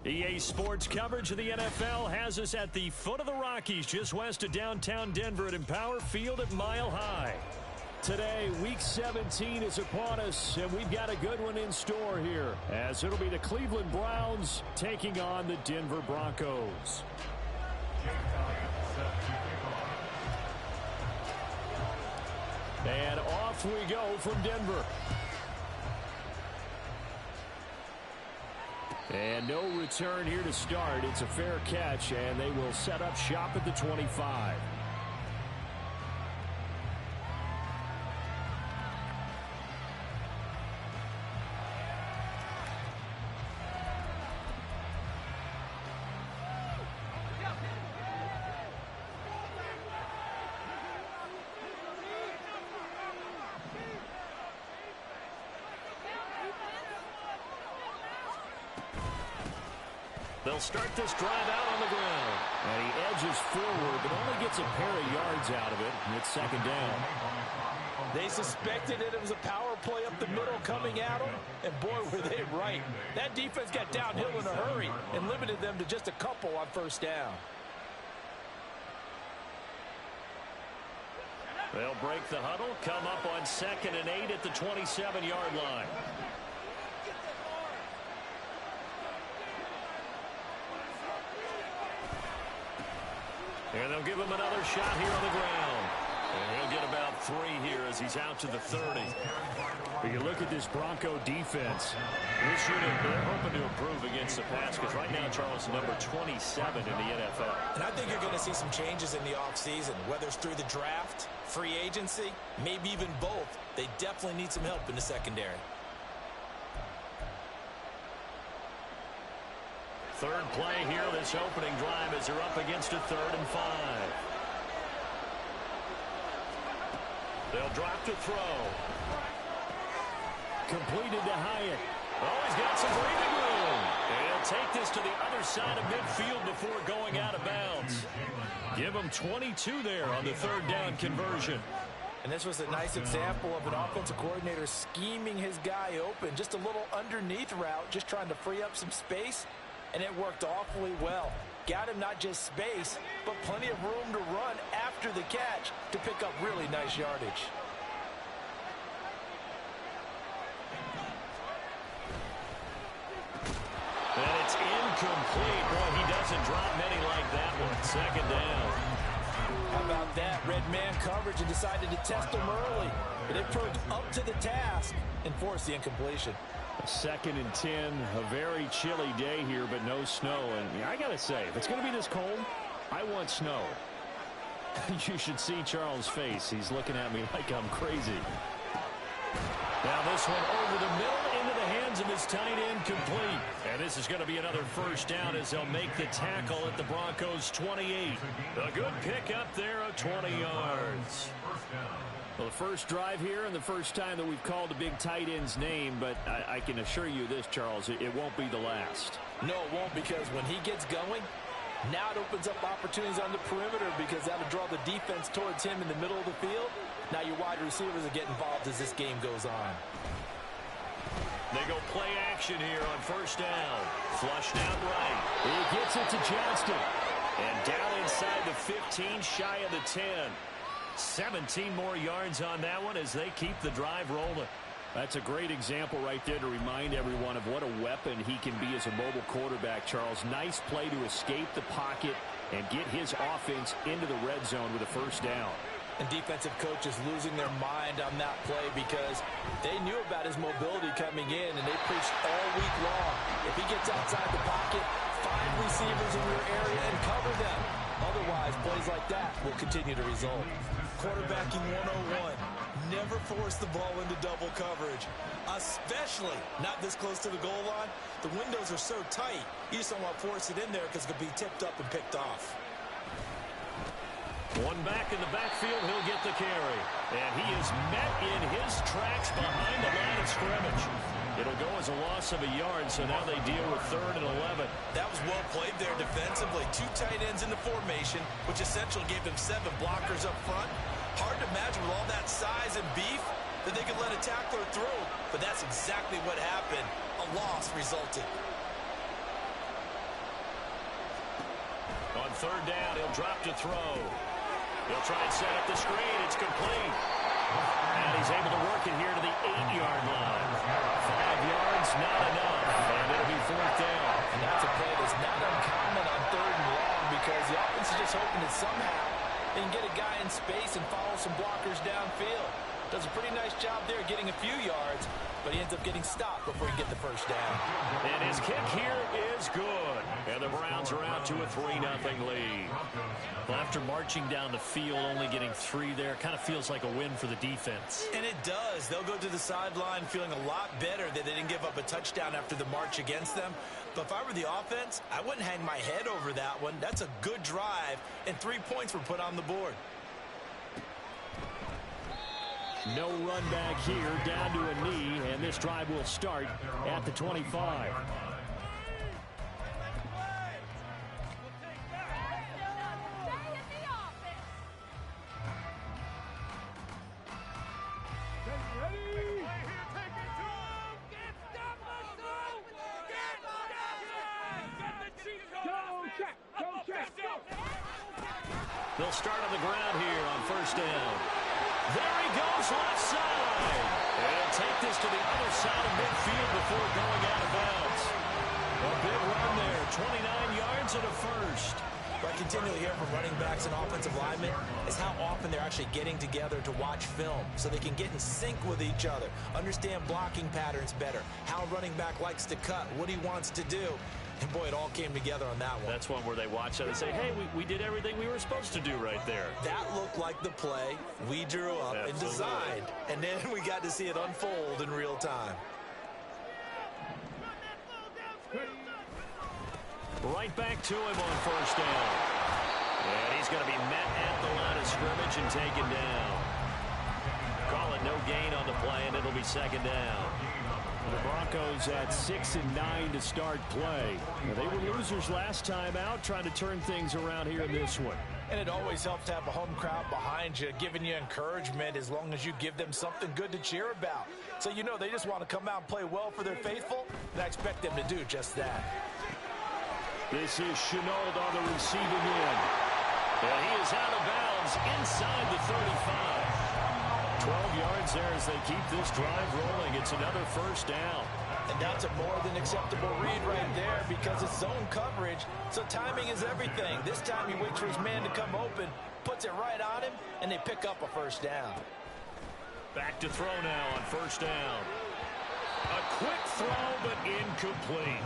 EA Sports coverage of the NFL has us at the foot of the Rockies, just west of downtown Denver at Empower Field at Mile High. Today, Week 17 is upon us, and we've got a good one in store here, as it'll be the Cleveland Browns taking on the Denver Broncos. And off we go from Denver. And no return here to start. It's a fair catch, and they will set up shop at the 25. They'll start this drive out on the ground. And he edges forward, but only gets a pair of yards out of it. And it's second down. They suspected it was a power play up the middle coming at them. And boy, were they right. That defense got downhill in a hurry and limited them to just a couple on first down. They'll break the huddle, come up on 2nd and 8 at the 27-yard line. And they'll give him another shot here on the ground. And he'll get about 3 here as he's out to the 30. But you look at this Bronco defense. This unit, they're hoping to improve against the pass because right now, Charles, number 27 in the NFL. And I think you're going to see some changes in the offseason, whether it's through the draft, free agency, maybe even both. They definitely need some help in the secondary. Third play here, this opening drive as they're up against a 3rd and 5. They'll drop to throw. Completed to Hyatt. Oh, he's got some breathing room. And he'll take this to the other side of midfield before going out of bounds. Give him 22 there on the 3rd down conversion. And this was a nice example of an offensive coordinator scheming his guy open. Just a little underneath route, just trying to free up some space. And it worked awfully well. Got him not just space, but plenty of room to run after the catch to pick up really nice yardage. And it's incomplete. Boy, he doesn't drop many like that one. 2nd down. How about that? Red man coverage and decided to test him early. But it proved up to the task and forced the incompletion. 2nd and 10, a very chilly day here, but no snow. And yeah, I got to say, if it's going to be this cold, I want snow. You should see Charles' face. He's looking at me like I'm crazy. Now this one over the middle into the hands of his tight end, complete. And this is going to be another first down as they'll make the tackle at the Broncos' 28. A good pickup there of 20 yards. Well, the first drive here and the first time that we've called a big tight end's name, but I can assure you this, Charles, it won't be the last. No, it won't, because when he gets going, now it opens up opportunities on the perimeter because that'll draw the defense towards him in the middle of the field. Now your wide receivers will get involved as this game goes on. They go play action here on first down. Flushed out right. He gets it to Johnston. And down inside the 15, shy of the 10. 17 more yards on that one as they keep the drive rolling. That's a great example right there to remind everyone of what a weapon he can be as a mobile quarterback, Charles. Nice play to escape the pocket and get his offense into the red zone with a first down. And defensive coaches losing their mind on that play because they knew about his mobility coming in, and they preached all week long. If he gets outside the pocket, find receivers in your area and cover them. Otherwise, plays like that will continue to result. Quarterbacking 101. Never force the ball into double coverage, especially not this close to the goal line. The windows are so tight, you just don't want to force it in there because it could be tipped up and picked off. One back in the backfield, he'll get the carry. And he is met in his tracks behind the line of scrimmage. It'll go as a loss of a yard, so now they deal with 3rd and 11. That was well played there defensively. 2 tight ends in the formation, which essentially gave them 7 blockers up front. Hard to imagine with all that size and beef that they could let a tackler through. But that's exactly what happened. A loss resulted. third down, he'll drop to throw. He'll try and set up the screen. It's complete. And he's able to work it here to the 8-yard line. 5 yards, not enough. And it'll be fourth down. And that's a play that's not uncommon on third and long because the offense is just hoping that somehow they can get a guy in space and follow some blockers downfield. Does a pretty nice job there getting a few yards, but he ends up getting stopped before he can get the first down. And his kick here is good. And the Browns are out to a 3-0 lead. Well, after marching down the field, only getting 3 there, kind of feels like a win for the defense. And it does. They'll go to the sideline feeling a lot better that they didn't give up a touchdown after the march against them. But if I were the offense, I wouldn't hang my head over that one. That's a good drive, and 3 points were put on the board. No run back here, down to a knee, and this drive will start at the 25. They'll start on the ground here on first down. There he goes, left side. And he'll take this to the other side of midfield before going out of bounds. A big run there, 29 yards and a first. What I continually hear from running backs and offensive linemen is how often they're actually getting together to watch film so they can get in sync with each other, understand blocking patterns better, how a running back likes to cut, what he wants to do. And, boy, it all came together on that one. That's one where they watch that and say, hey, we did everything we were supposed to do right there. That looked like the play we drew up and designed. And then we got to see it unfold in real time. Right back to him on first down. And he's going to be met at the line of scrimmage and taken down. Call it no gain on the play, and it'll be second down. The Broncos at 6-9 to start play. They were losers last time out, trying to turn things around here in this one. And it always helps to have a home crowd behind you, giving you encouragement as long as you give them something good to cheer about. So you know they just want to come out and play well for their faithful, and I expect them to do just that. This is Chenault on the receiving end. And he is out of bounds inside the 35. 12 yards there as they keep this drive rolling. It's another first down. And that's a more than acceptable read right there because it's zone coverage, so timing is everything. This time he waits for his man to come open, puts it right on him, and they pick up a first down. Back to throw now on first down. A quick throw, but incomplete.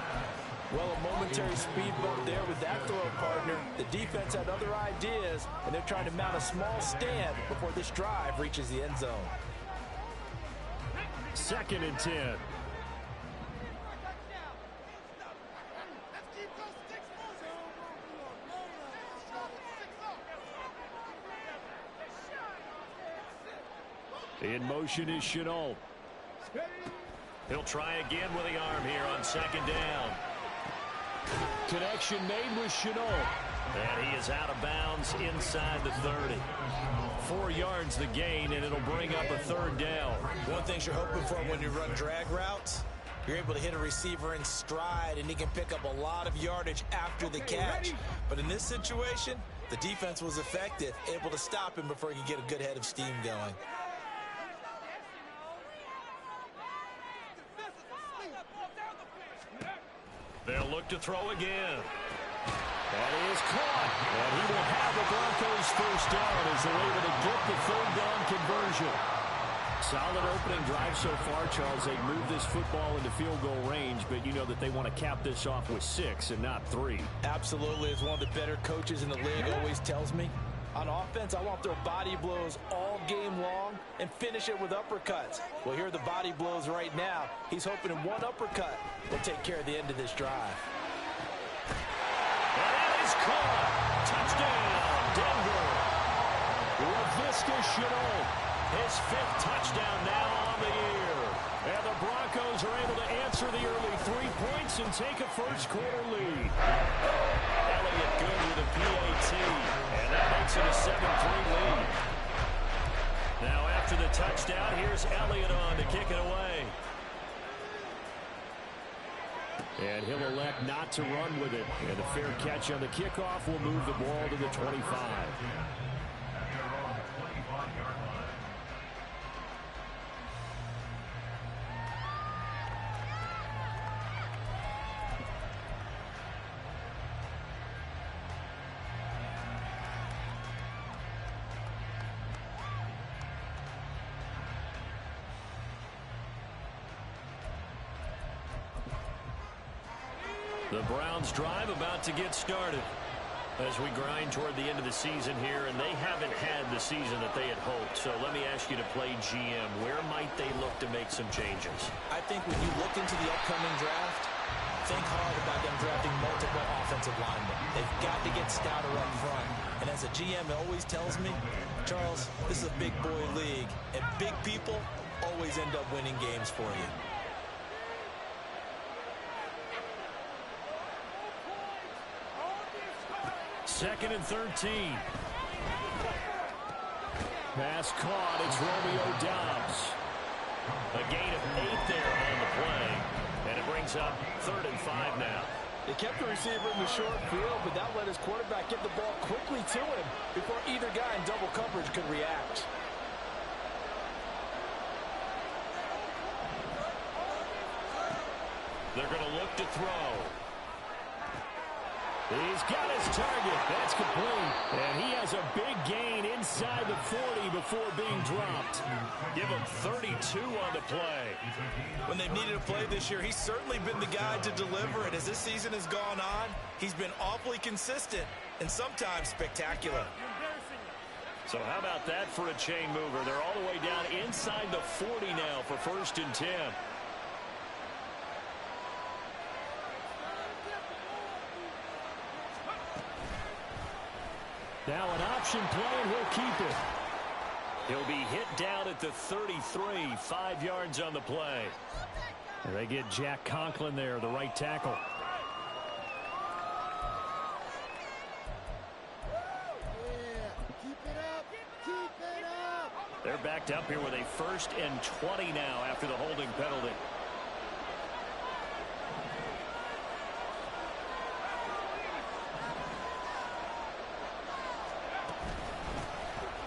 Well, a momentary speed bump there with that throw partner. The defense had other ideas, and they're trying to mount a small stand before this drive reaches the end zone. 2nd and 10. In motion is Chenault. He'll try again with the arm here on second down. Connection made with Chenault. And he is out of bounds inside the 30. 4 yards the gain, and it'll bring up a third down. One thing you're hoping for when you run drag routes, you're able to hit a receiver in stride, and he can pick up a lot of yardage after the catch. But in this situation, the defense was effective, able to stop him before he could get a good head of steam going. They'll look to throw again. That is caught. And he will have the Broncos first down as they're able to get the third down conversion. Solid opening drive so far, Charles. They've moved this football into field goal range, but you know that they want to cap this off with 6 and not 3. Absolutely. As one of the better coaches in the league always tells me, on offense, I want to throw body blows all game long and finish it with uppercuts. Well, here are the body blows right now. He's hoping in one uppercut will take care of the end of this drive. And it is caught. Touchdown, Denver. Laviska Shenault, his 5th touchdown now on the year. And the Broncos are able to answer the early 3 points and take a first quarter lead. Elliott good with a PAT, and that makes it a 7-3 lead. Now after the touchdown, here's Elliott on to kick it away. And he'll elect not to run with it. And a fair catch on the kickoff will move the ball to the 25. The Browns drive about to get started as we grind toward the end of the season here, and they haven't had the season that they had hoped. So let me ask you to play GM. Where might they look to make some changes? I think when you look into the upcoming draft, think hard about them drafting multiple offensive linemen. They've got to get stouter up front. And as a GM always tells me, Charles, this is a big boy league, and big people always end up winning games for you. Second and 13. Pass caught. It's Romeo Doubs. A gain of 8 there on the play. And it brings up 3rd and 5 now. They kept the receiver in the short field, but that let his quarterback get the ball quickly to him before either guy in double coverage could react. They're going to look to throw. He's got his target. That's complete. And he has a big gain inside the 40 before being dropped. Give him 32 on the play. When they've needed a play this year, he's certainly been the guy to deliver. And as this season has gone on, he's been awfully consistent and sometimes spectacular. So how about that for a chain mover? They're all the way down inside the 40 now for 1st and 10. Now an option play, and he'll keep it. He'll be hit down at the 33, 5 yards on the play. And they get Jack Conklin there, the right tackle. They're backed up here with a 1st and 20 now after the holding penalty.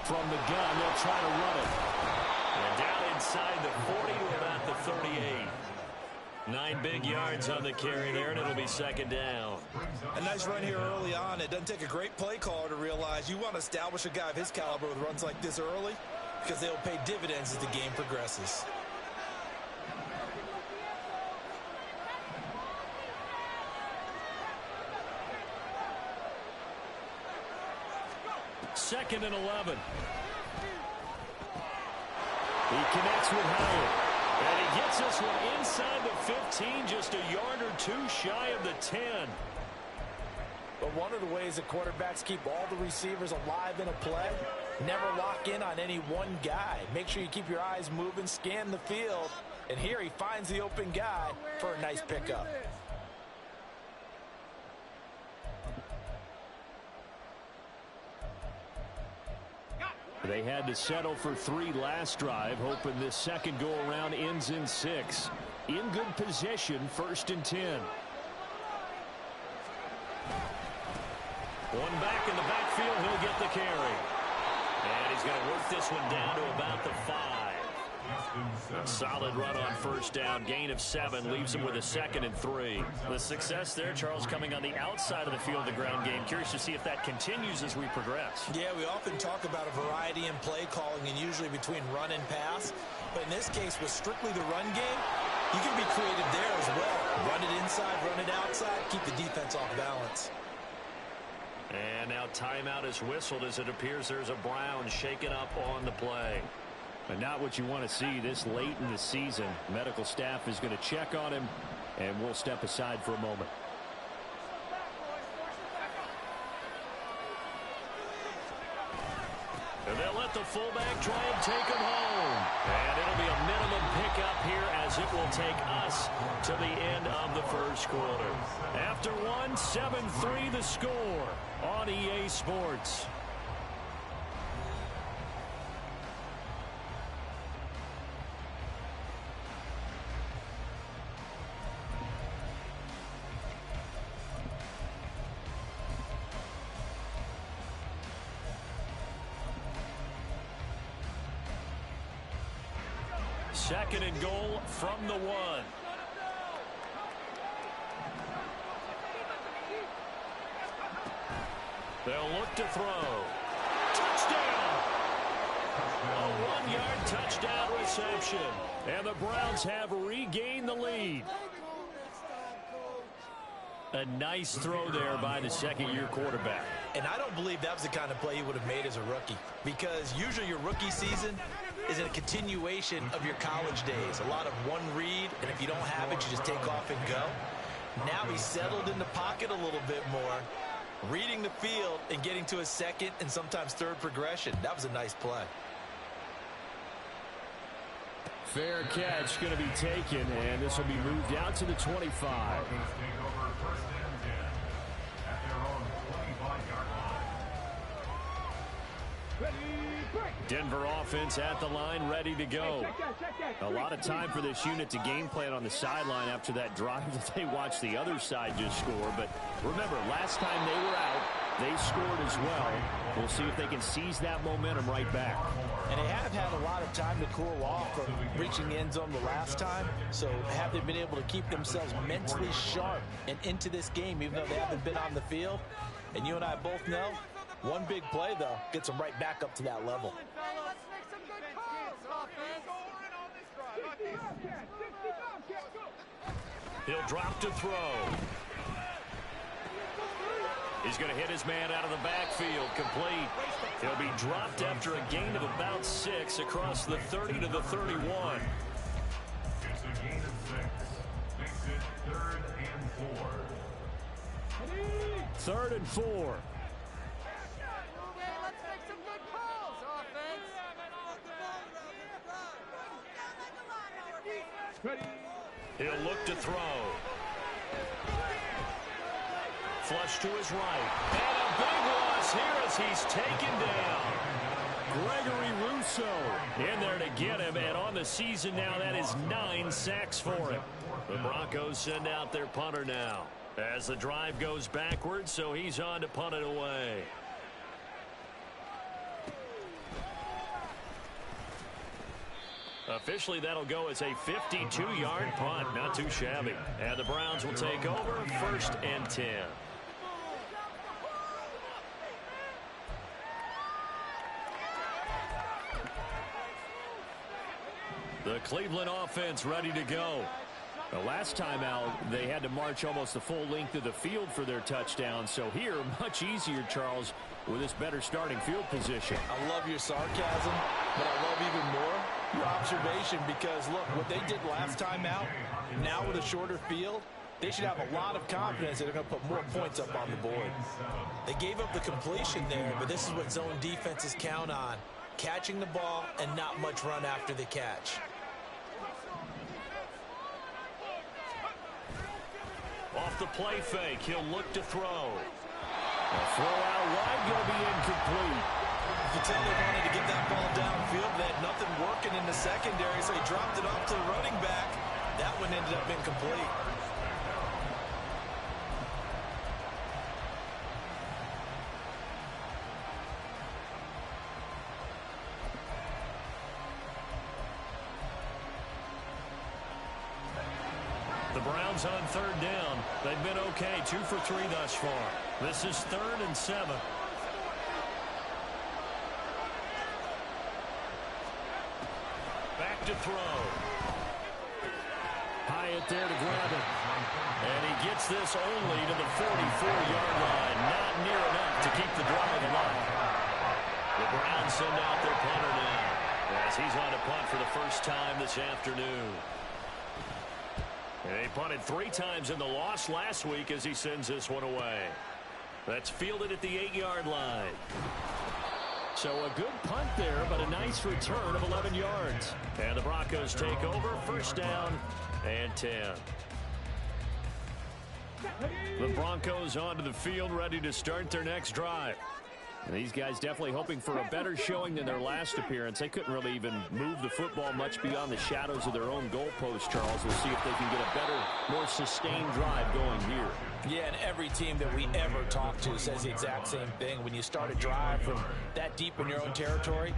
From the gun, they'll try to run it. And down inside the 40 to about the 38. 9 big yards on the carry there, and it'll be 2nd down. A nice run here early on. It doesn't take a great play caller to realize you want to establish a guy of his caliber with runs like this early because they'll pay dividends as the game progresses. Second and 11. He connects with Howard. And he gets this one inside the 15, just a yard or 2 shy of the 10. But one of the ways that quarterbacks keep all the receivers alive in a play, never lock in on any one guy. Make sure you keep your eyes moving, scan the field. And here he finds the open guy for a nice pickup. They had to settle for 3 last drive, hoping this second go-around ends in 6. In good position, 1st and 10. One back in the backfield, he'll get the carry. And he's going to work this one down to about the 5. A solid run on 1st down. Gain of 7 leaves him with a 2nd and 3. The success there, Charles, coming on the outside of the field, the ground game. Curious to see if that continues as we progress. Yeah, we often talk about a variety in play calling and usually between run and pass. But in this case, with strictly the run game, you can be creative there as well. Run it inside, run it outside, keep the defense off balance. And now timeout is whistled as it appears there's a Brown shaken up on the play. But not what you want to see this late in the season. Medical staff is going to check on him, and we'll step aside for a moment. And they'll let the fullback try and take him home. And it'll be a minimum pickup here as it will take us to the end of the 1st quarter. After 1, 7-3 the score on EA Sports. second and goal from the 1. They'll look to throw. Touchdown! A 1-yard touchdown reception. And the Browns have regained the lead. A nice throw there by the second-year quarterback. And I don't believe that was the kind of play he would have made as a rookie, because usually your rookie season is a continuation of your college days. A lot of one read, and if you don't have it, you just take off and go. Now he's settled in the pocket a little bit more, reading the field and getting to a second and sometimes third progression. That was a nice play. Fair catch going to be taken, and this will be moved out to the 25. Denver offense at the line, ready to go. A lot of time for this unit to game plan on the sideline after that drive that they watched the other side just score. But remember, last time they were out, they scored as well. We'll see if they can seize that momentum right back. And they have had a lot of time to cool off from reaching the end zone the last time. So have they been able to keep themselves mentally sharp and into this game, even though they haven't been on the field? And you and I both know, one big play, though, gets them right back up to that level. He'll drop to throw. He's going to hit his man out of the backfield, complete. He'll be dropped after a gain of about 6 across the 30 to the 31. It's a gain of 6. Makes it 3rd and 4. 3rd and 4. He'll look to throw. Flush to his right. And a big loss here as he's taken down. Gregory Rousseau in there to get him, and on the season now, that is 9 sacks for him. The Broncos send out their punter now as the drive goes backwards, so he's on to punt it away. Officially, that'll go as a 52-yard punt. Not too shabby. And the Browns will take over 1st and 10. The Cleveland offense ready to go. The last time out, they had to march almost the full length of the field for their touchdown. So here, much easier, Charles, with this better starting field position. I love your sarcasm, but I love even more your observation, because, look, what they did last time out, now with a shorter field, they should have a lot of confidence that they're going to put more points up on the board. They gave up the completion there, but this is what zone defenses count on, catching the ball and not much run after the catch. Off the play fake, he'll look to throw. A throw out wide, going to be incomplete. You can tell they wanted to get that ball downfield. They had nothing working in the secondary, so he dropped it off to the running back. That one ended up incomplete. The Browns on 3rd down. They've been okay, 2 for 3 thus far. This is 3rd and 7. Back to throw. Hyatt there to grab it. And he gets this only to the 44-yard line. Not near enough to keep the drive alive. The Browns send out their punter now, as he's on a punt for the first time this afternoon. And he punted 3 times in the loss last week as he sends this one away. That's fielded at the 8-yard line. So a good punt there, but a nice return of 11 yards. And the Broncos take over, 1st down and 10. The Broncos onto the field, ready to start their next drive. And these guys definitely hoping for a better showing than their last appearance. They couldn't really even move the football much beyond the shadows of their own goalpost, Charles. We'll see if they can get a better, more sustained drive going here. Yeah, and every team that we ever talk to says the exact same thing. When you start a drive from that deep in your own territory,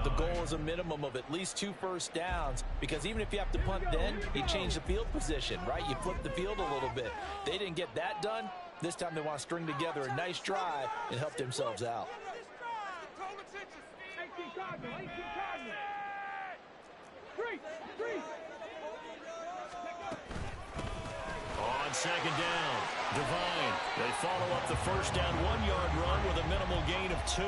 the goal is a minimum of at least 2 first downs, because even if you have to punt then, you change the field position, right? You flip the field a little bit. They didn't get that done. This time they want to string together a nice drive and help themselves out. On second down, Devine. They follow up the first down 1-yard run with a minimal gain of 2.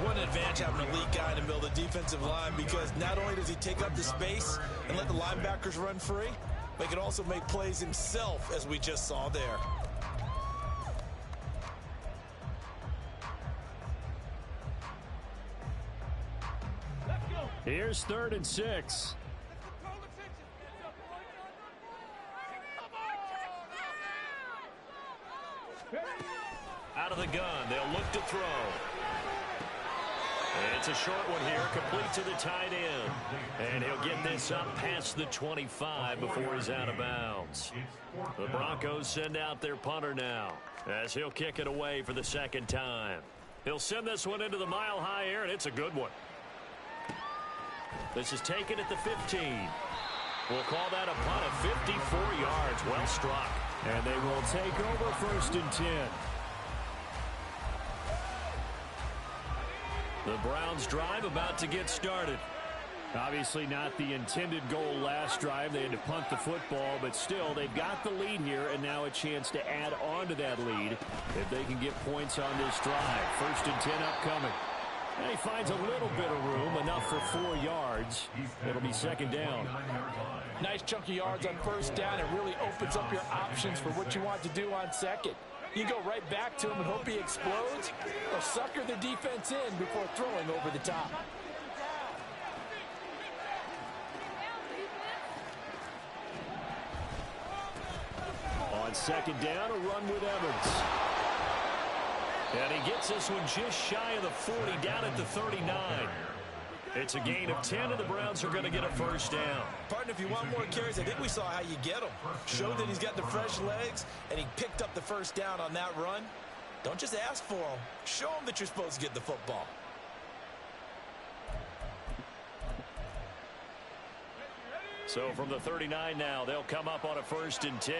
What an advantage having an elite guy in the middle of the defensive line, because not only does he take up the space and let the linebackers run free, but he can also make plays himself, as we just saw there. Here's 3rd and 6. Out of the gun, they'll look to throw. It's a short one here, complete to the tight end. And he'll get this up past the 25 before he's out of bounds. The Broncos send out their punter now, as he'll kick it away for the 2nd time. He'll send this one into the mile-high air, and it's a good one. This is taken at the 15. We'll call that a punt of 54 yards. Well struck. And they will take over 1st and 10. The Browns drive about to get started. Obviously not the intended goal last drive. They had to punt the football, but still they've got the lead here, and now a chance to add on to that lead if they can get points on this drive. 1st and 10 upcoming. And he finds a little bit of room, enough for 4 yards. It'll be 2nd down. Nice chunky yards on 1st down. It really opens up your options for what you want to do on 2nd. You go right back to him and hope he explodes, or sucker the defense in before throwing over the top. On 2nd down, a run with Evans. And he gets this one just shy of the 40, down at the 39. It's a gain of 10, and the Browns are going to get a 1st down. Partner, if you want more carries, I think we saw how you get him. Showed that he's got the fresh legs, and he picked up the 1st down on that run. Don't just ask for him. Show him that you're supposed to get the football. So from the 39 now, they'll come up on a 1st and 10.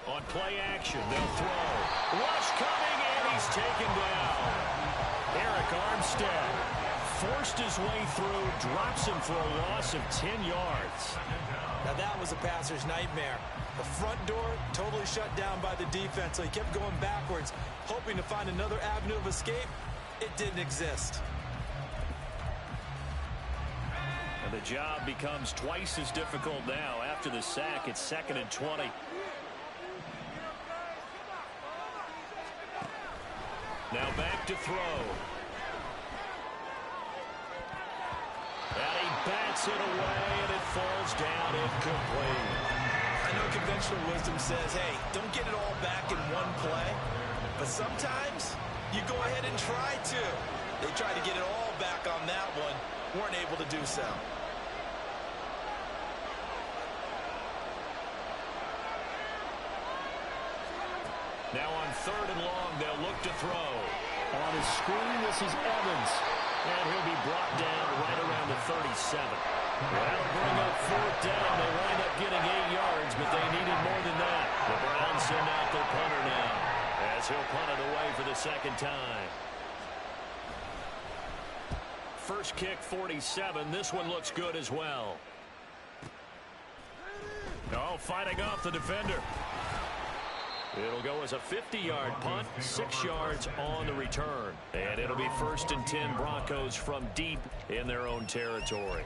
On play action, they'll throw. Rush coming, and he's taken down. Eric Armstead forced his way through, drops him for a loss of 10 yards. Now that was a passer's nightmare. The front door totally shut down by the defense, so he kept going backwards, hoping to find another avenue of escape. It didn't exist. And the job becomes twice as difficult now. After the sack, it's 2nd and 20. Now back to throw. And he bats it away, and it falls down incomplete. I know conventional wisdom says, hey, don't get it all back in one play. But sometimes you go ahead and try to. They tried to get it all back on that one. Weren't able to do so. Now on 3rd and long, they'll look to throw. On his screen, this is Evans. And he'll be brought down right around the 37. That'll bring up 4th down. They wind up getting 8 yards, but they needed more than that. The Browns send out their punter now, as he'll punt it away for the 2nd time. First kick, 47. This one looks good as well. Oh, fighting off the defender. It'll go as a 50-yard punt, 6 yards on the return. And it'll be 1st and 10 Broncos from deep in their own territory.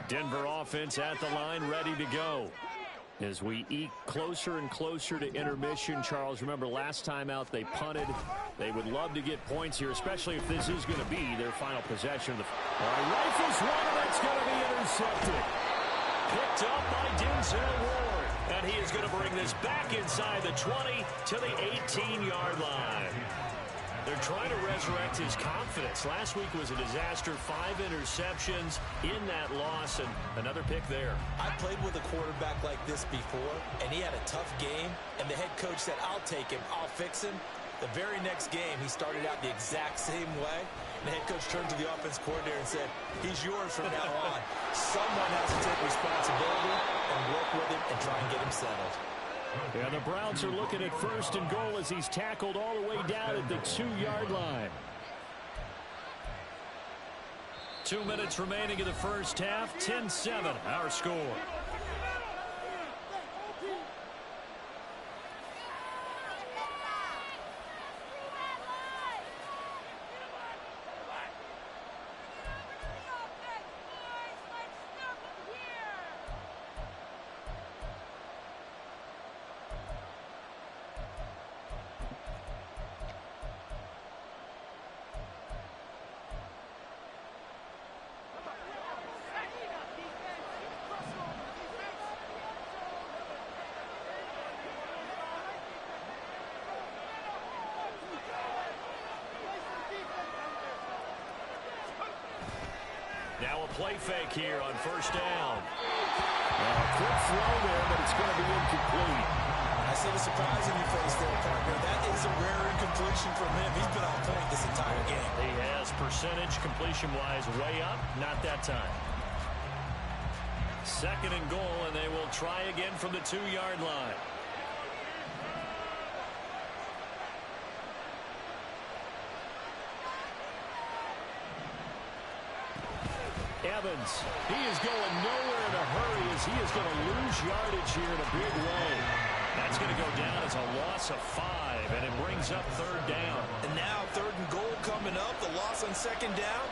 Denver offense at the line, ready to go. As we eke closer and closer to intermission, Charles, remember last time out they punted. They would love to get points here, especially if this is going to be their final possession. Rifles one, and that's going to be intercepted. Picked up by Denzel Ward. And he is going to bring this back inside the 20 to the 18-yard line. They're trying to resurrect his confidence. Last week was a disaster. 5 interceptions in that loss, and another pick there. I played with a quarterback like this before, and he had a tough game, and the head coach said, I'll take him, I'll fix him. The very next game, he started out the exact same way. And the head coach turned to the offense coordinator and said, he's yours from now on. Someone has to take responsibility and work with him and try and get him settled. Yeah, the Browns are looking at 1st and goal as he's tackled all the way down at the 2-yard line. 2 minutes remaining in the first half. 10-7, our score. Now a play fake here on 1st down. A quick throw there, but it's going to be incomplete. I see the surprise in your face there, partner. That is a rare incompletion from him. He's been on point this entire game. He has percentage completion-wise way up. Not that time. 2nd and goal, and they will try again from the 2-yard line. Evans, he is going nowhere in a hurry as he is going to lose yardage here in a big way. That's going to go down as a loss of 5, and it brings up 3rd down. And now 3rd and goal coming up, the loss on 2nd down.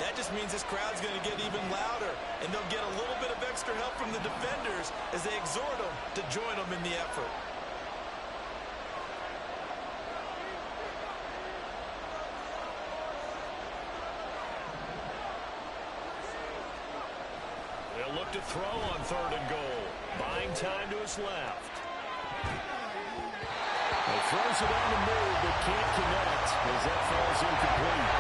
That just means this crowd's going to get even louder, and they'll get a little bit of extra help from the defenders as they exhort them to join them in the effort. They'll look to throw on 3rd and goal. Buying time to his left. He throws it on the move, but can't connect as that falls incomplete.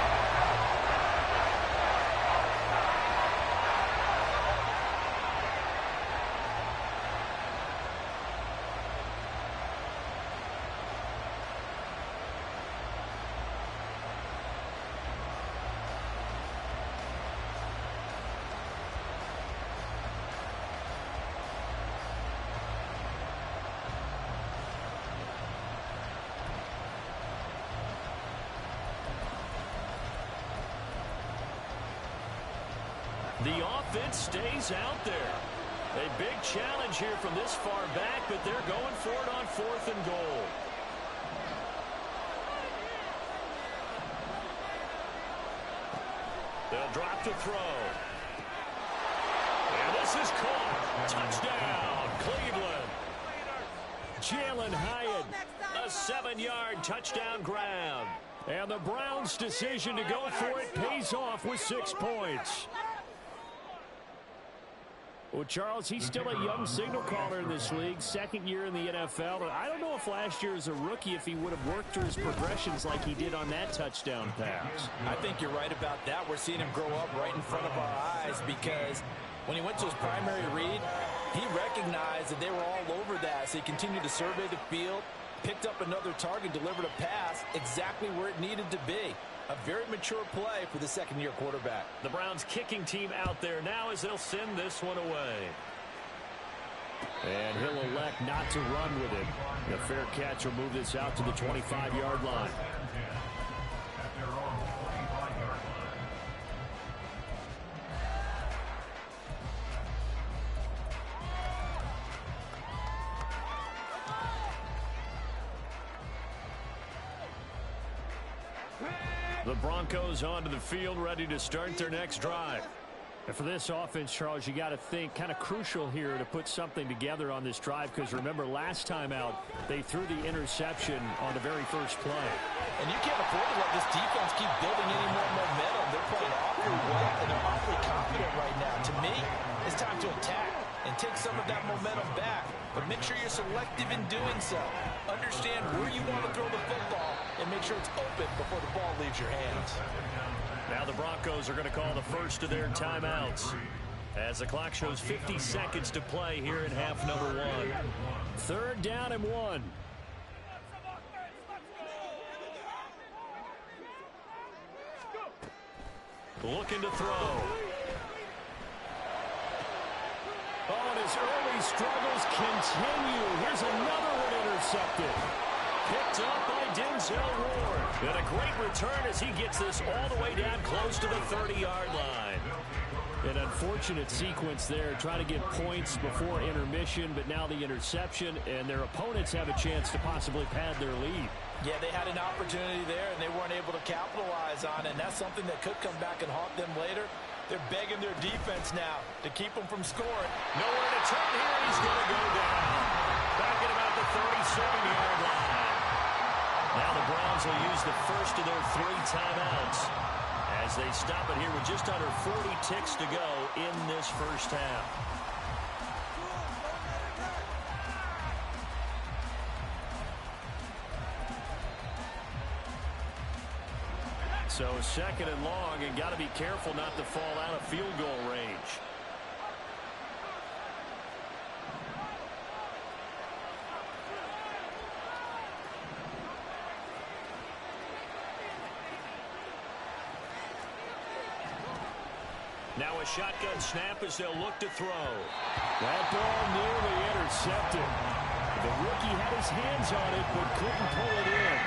The offense stays out there. A big challenge here from this far back, but they're going for it on 4th and goal. They'll drop to throw. And this is caught. Touchdown, Cleveland. Jalen Hyatt. A 7-yard touchdown grab. And the Browns' decision to go for it pays off with 6 points. Well, Charles, he's still a young signal caller in this league, 2nd year in the NFL. And I don't know if last year as a rookie, if he would have worked through his progressions like he did on that touchdown pass. I think you're right about that. We're seeing him grow up right in front of our eyes because when he went to his primary read, he recognized that they were all over that. So he continued to survey the field, picked up another target, delivered a pass exactly where it needed to be. A very mature play for the 2nd-year quarterback. The Browns kicking team out there now as they'll send this one away. And he'll elect not to run with it. The fair catch will move this out to the 25-yard line. The Broncos onto the field ready to start their next drive. And for this offense, Charles, you got to think kind of crucial here to put something together on this drive, because remember last time out they threw the interception on the very first play. And you can't afford to let this defense keep building any more momentum. They're playing awfully well, and they're awfully confident right now. To me, it's time to attack and take some of that momentum back. But make sure you're selective in doing so. Understand where you want to throw the football and make sure it's open before the ball leaves your hands. Now the Broncos are going to call the first of their timeouts as the clock shows 50 seconds to play here in half number 1. 3rd down and 1. Looking to throw. Oh, and his early struggles continue. Here's another one intercepted. Picked up by Denzel Ward. And a great return as he gets this all the way down close to the 30-yard line. An unfortunate sequence there, trying to get points before intermission, but now the interception, and their opponents have a chance to possibly pad their lead. Yeah, they had an opportunity there, and they weren't able to capitalize on it, and that's something that could come back and haunt them later. They're begging their defense now to keep them from scoring. Nowhere to turn here. He's going to go down. Back at about the 37-yard line. Now the Browns will use the first of their 3 timeouts as they stop it here with just under 40 ticks to go in this first half. So 2nd and long, and got to be careful not to fall out of field goal range. Now a shotgun snap as they'll look to throw. That ball nearly intercepted. The rookie had his hands on it but couldn't pull it in.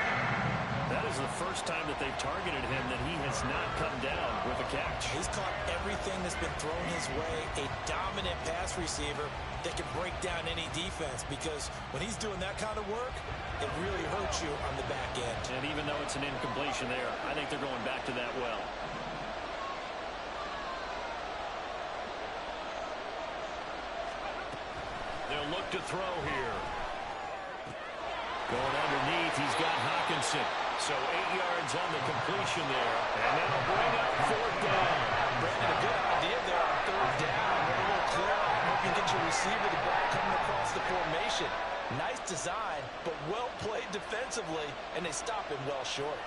That is the first time that they've targeted him that he has not come down with a catch. He's caught everything that's been thrown his way. A dominant pass receiver that can break down any defense, because when he's doing that kind of work, it really hurts you on the back end. And even though it's an incompletion there, I think they're going back to that well. They'll look to throw here. Going underneath, he's got Hawkinson. So 8 yards on the completion there. And that'll bring up 4th down. Brandon, a good idea there on 3rd down. They're a little clear out. Hope you get your receiver the ball coming across the formation. Nice design, but well played defensively, and they stop him well short.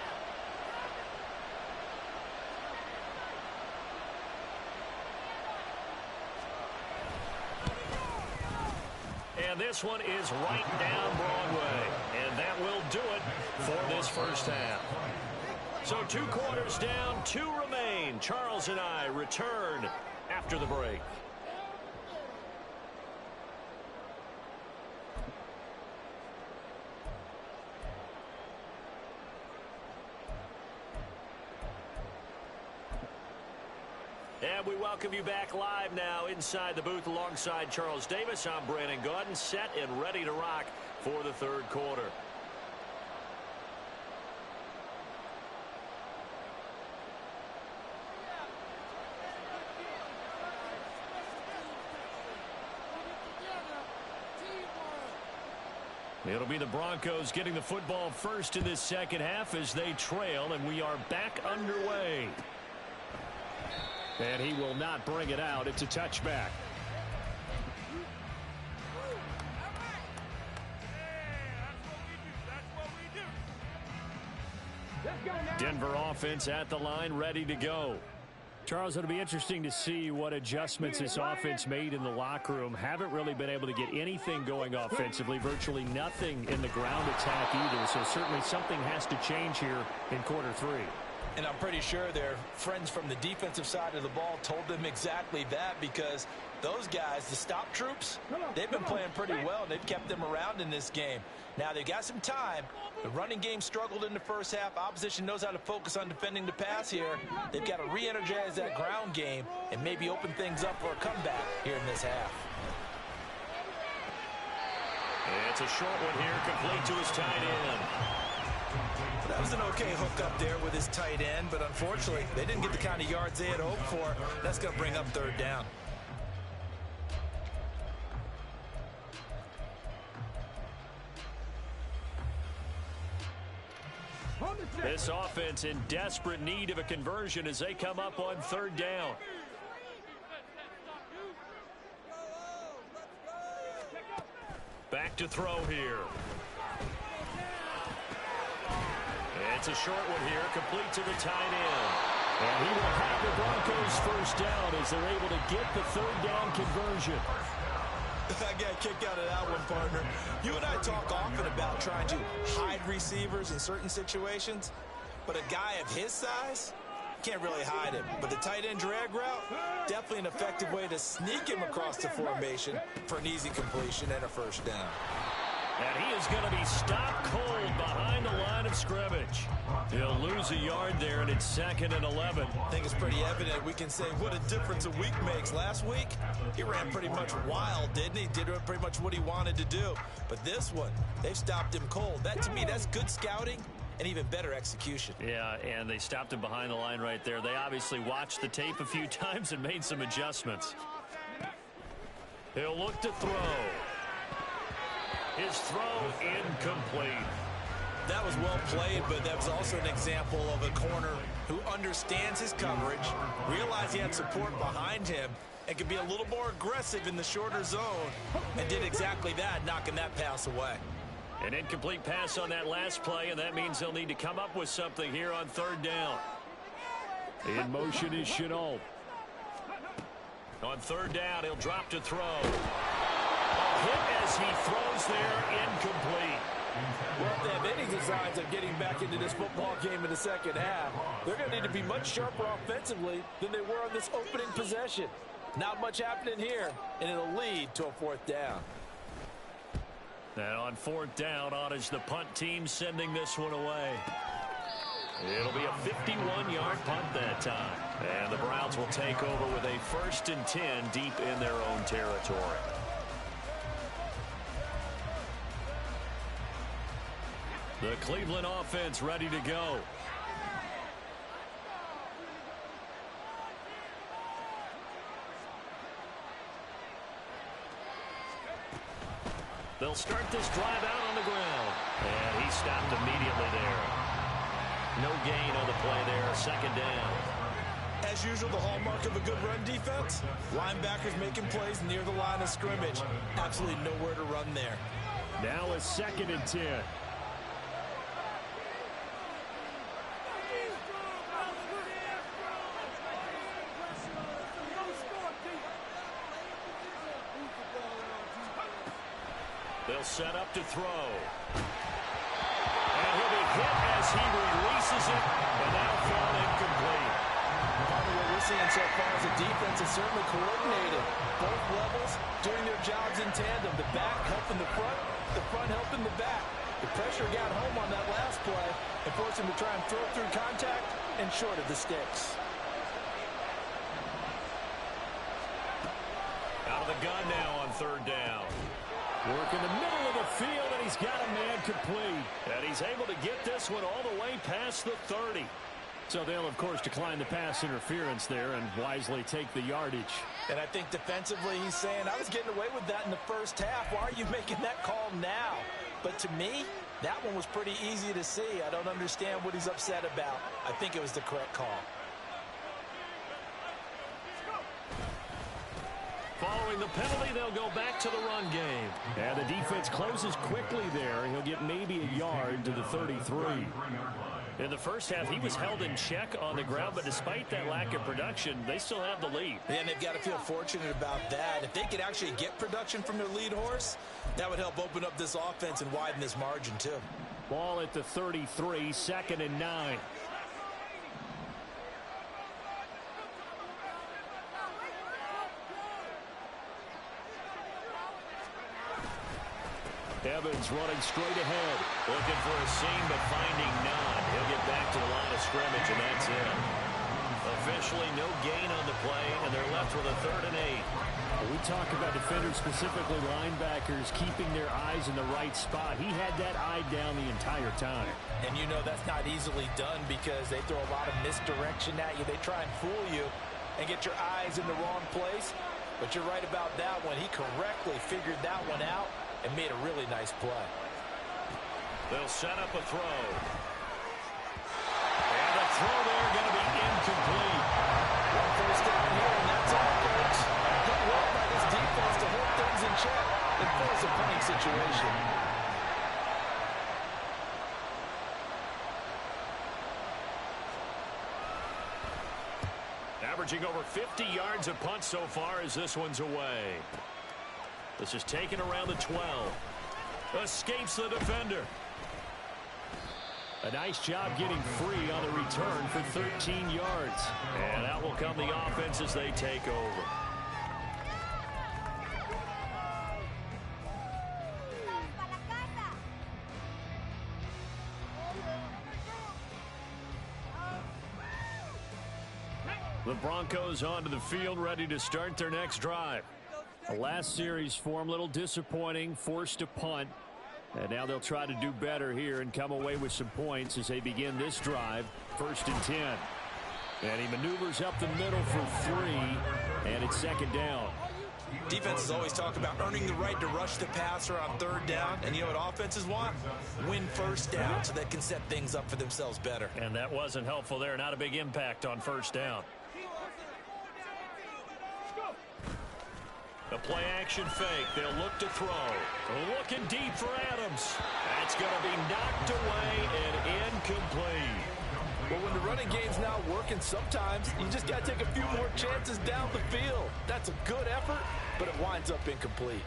And this one is right down Broadway. And that will do it for this first half. So 2 quarters down, 2 remain. Charles and I return after the break. And we welcome you back live now inside the booth alongside Charles Davis. I'm Brandon Gaudin, set and ready to rock for the 3rd quarter. It'll be the Broncos getting the football first in this second half as they trail, and we are back underway. And he will not bring it out. It's a touchback. Denver offense at the line, ready to go. Charles, it'll be interesting to see what adjustments this offense made in the locker room. Haven't really been able to get anything going offensively, virtually nothing in the ground attack either. So certainly something has to change here in quarter 3. And I'm pretty sure their friends from the defensive side of the ball told them exactly that, because those guys, the stop troops, they've been playing pretty well, and they've kept them around in this game. Now, they've got some time. The running game struggled in the first half. Opposition knows how to focus on defending the pass here. They've got to re-energize that ground game and maybe open things up for a comeback here in this half. It's a short one here, complete to his tight end. That was an okay hook up there with his tight end, but unfortunately, they didn't get the kind of yards they had hoped for. That's going to bring up third down. This offense in desperate need of a conversion as they come up on third down. Back to throw here. It's a short one here, complete to the tight end. And he will have the Broncos first down as they're able to get the third down conversion. I got a kick out of that one, partner. You and I talk often about trying to hide receivers in certain situations, but a guy of his size can't really hide him. But the tight end drag route, definitely an effective way to sneak him across the formation for an easy completion and a first down. And he is going to be stopped cold behind the line of scrimmage. He'll lose a yard there, and it's 2nd and 11. I think it's pretty evident. We can say what a difference a week makes. Last week, he ran pretty much wild, didn't he? Did pretty much what he wanted to do. But this one, they've stopped him cold. That, to me, that's good scouting and even better execution. Yeah, and they stopped him behind the line right there. They obviously watched the tape a few times and made some adjustments. He'll look to throw. His throw incomplete. That was well played, but that was also an example of a corner who understands his coverage, realized he had support behind him, and could be a little more aggressive in the shorter zone, and did exactly that, knocking that pass away. An incomplete pass on that last play, and that means they'll need to come up with something here on third down. In motion is Rzsl. On third down, he'll drop to throw. Hit as he throws there, incomplete. Well, if they have any designs of getting back into this football game in the second half, they're going to need to be much sharper offensively than they were on this opening possession. Not much happening here, and it'll lead to a fourth down. And on fourth down, on is the punt team sending this one away. It'll be a 51-yard punt that time. And the Browns will take over with a 1st and 10 deep in their own territory. The Cleveland offense ready to go. They'll start this drive out on the ground. And he stopped immediately there. No gain on the play there. 2nd down. As usual, the hallmark of a good run defense, linebackers making plays near the line of scrimmage. Absolutely nowhere to run there. Now a 2nd and 10. They'll set up to throw. And he'll be hit as he releases it, and now thrown incomplete. Part of what we're seeing so far is a defense is certainly coordinated. Both levels doing their jobs in tandem. The back helping the front helping the back. The pressure got home on that last play and forced him to try and throw through contact and short of the sticks. Out of the gun now on third down. Work in the middle of the field, and he's got a man complete. And he's able to get this one all the way past the 30. So they'll, of course, decline the pass interference there and wisely take the yardage. And I think defensively he's saying, I was getting away with that in the first half. Why are you making that call now? But to me, that one was pretty easy to see. I don't understand what he's upset about. I think it was the correct call. Following the penalty, they'll go back to the run game. And the defense closes quickly there. He'll get maybe a yard to the 33. In the first half, he was held in check on the ground, but despite that lack of production, they still have the lead. Yeah, and they've got to feel fortunate about that. If they could actually get production from their lead horse, that would help open up this offense and widen this margin too. Ball at the 33, 2nd and 9. Evans running straight ahead. Looking for a seam, but finding none. He'll get back to the line of scrimmage, and that's it. Officially no gain on the play, and they're left with a 3rd and 8. We talk about defenders, specifically linebackers, keeping their eyes in the right spot. He had that eye down the entire time. And you know that's not easily done because they throw a lot of misdirection at you. They try and fool you and get your eyes in the wrong place. But you're right about that one. He correctly figured that one out and made a really nice play. They'll set up a throw. And the throw there going to be incomplete. One first down here, and that's all, folks. Good work by this defense to hold things in check and force a punting situation. Averaging over 50 yards a punt so far as this one's away. This is taken around the 12. Escapes the defender. A nice job getting free on the return for 13 yards. And out will come the offense as they take over. The Broncos onto the field, ready to start their next drive. The last series form, a little disappointing, forced to punt. And now they'll try to do better here and come away with some points as they begin this drive, 1st and 10. And he maneuvers up the middle for 3, and it's 2nd down. Defenses always talk about earning the right to rush the passer on 3rd down. And you know what offenses want? Win 1st down so they can set things up for themselves better. And that wasn't helpful there. Not a big impact on 1st down. A play-action fake. They'll look to throw. Looking deep for Adams. That's going to be knocked away and incomplete. Well, when the running game's not working, sometimes you just got to take a few more chances down the field. That's a good effort, but it winds up incomplete.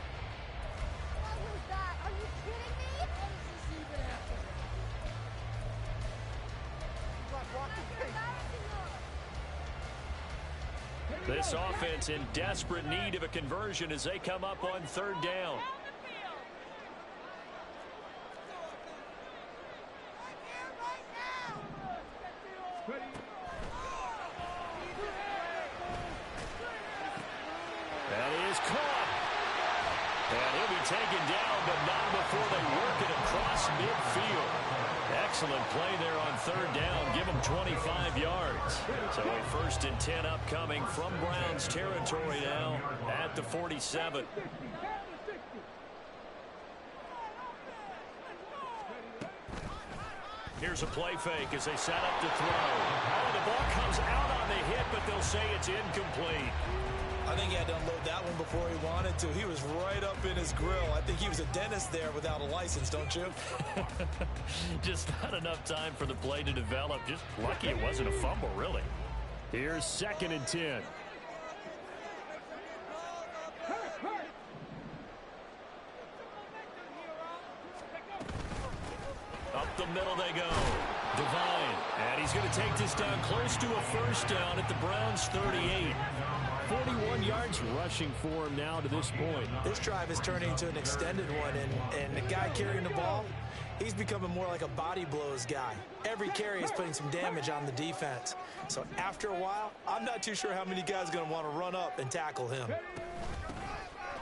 This offense in desperate need of a conversion as they come up on 3rd down. That is caught. And he'll be taken down, but not before they work it across midfield. Excellent play there on 3rd down. Give them 25 yards. So a 1st and 10 upcoming from Browns territory now at the 47. Here's a play fake as they set up to throw. Oh, the ball comes out on the hit, but they'll say it's incomplete. I think he had to unload that one before he wanted to. He was right up in his grill. I think he was a dentist there without a license, don't you? Just not enough time for the play to develop. Just lucky it wasn't a fumble, really. Here's 2nd and 10. Up the middle they go. Devine. And he's going to take this down close to a 1st down at the Browns 38. 41 yards rushing for him now to this point. This drive is turning into an extended one, and the guy carrying the ball, he's becoming more like a body blows guy. Every carry is putting some damage on the defense. So after a while, I'm not too sure how many guys are going to want to run up and tackle him.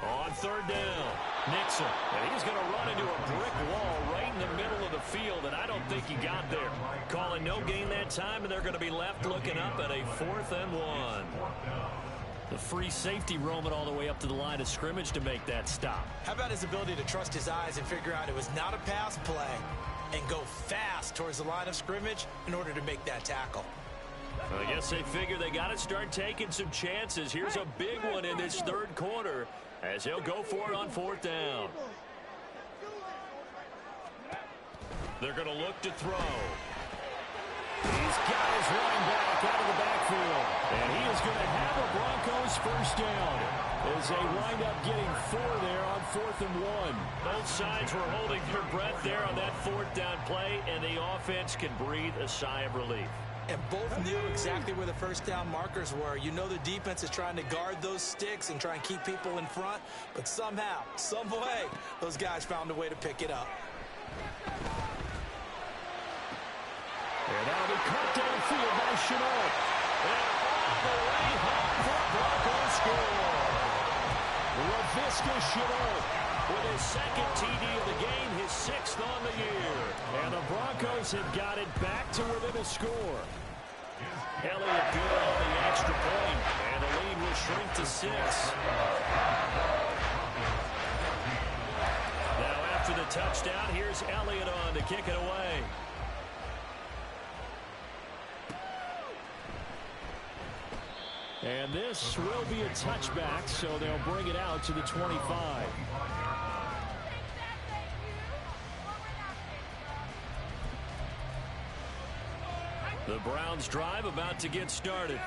On 3rd down, Nixon. And he's going to run into a brick wall right in the middle of the field, and I don't think he got there. Calling no gain that time, and they're going to be left looking up at a 4th and 1. The free safety roaming all the way up to the line of scrimmage to make that stop. How about his ability to trust his eyes and figure out it was not a pass play and go fast towards the line of scrimmage in order to make that tackle? Well, I guess they figure they got to start taking some chances. Here's a big one in this 3rd quarter as he'll go for it on 4th down. They're going to look to throw. He's got his running back out of the backfield. And he is going to have a Broncos 1st down as they wind up getting 4 there on 4th and 1. Both sides were holding their breath there on that 4th down play, and the offense can breathe a sigh of relief. And both knew exactly where the 1st down markers were. You know the defense is trying to guard those sticks and try and keep people in front, but somehow, some way, those guys found a way to pick it up. And that'll be caught downfield by Rzsl. And all the way home for a Broncos score. Rzsl with his second TD of the game, his 6th on the year. And the Broncos have got it back to within a score. Elliott good on the extra point, and the lead will shrink to 6. Now after the touchdown, here's Elliott on to kick it away. And this will be a touchback, so they'll bring it out to the 25. The Browns drive about to get started.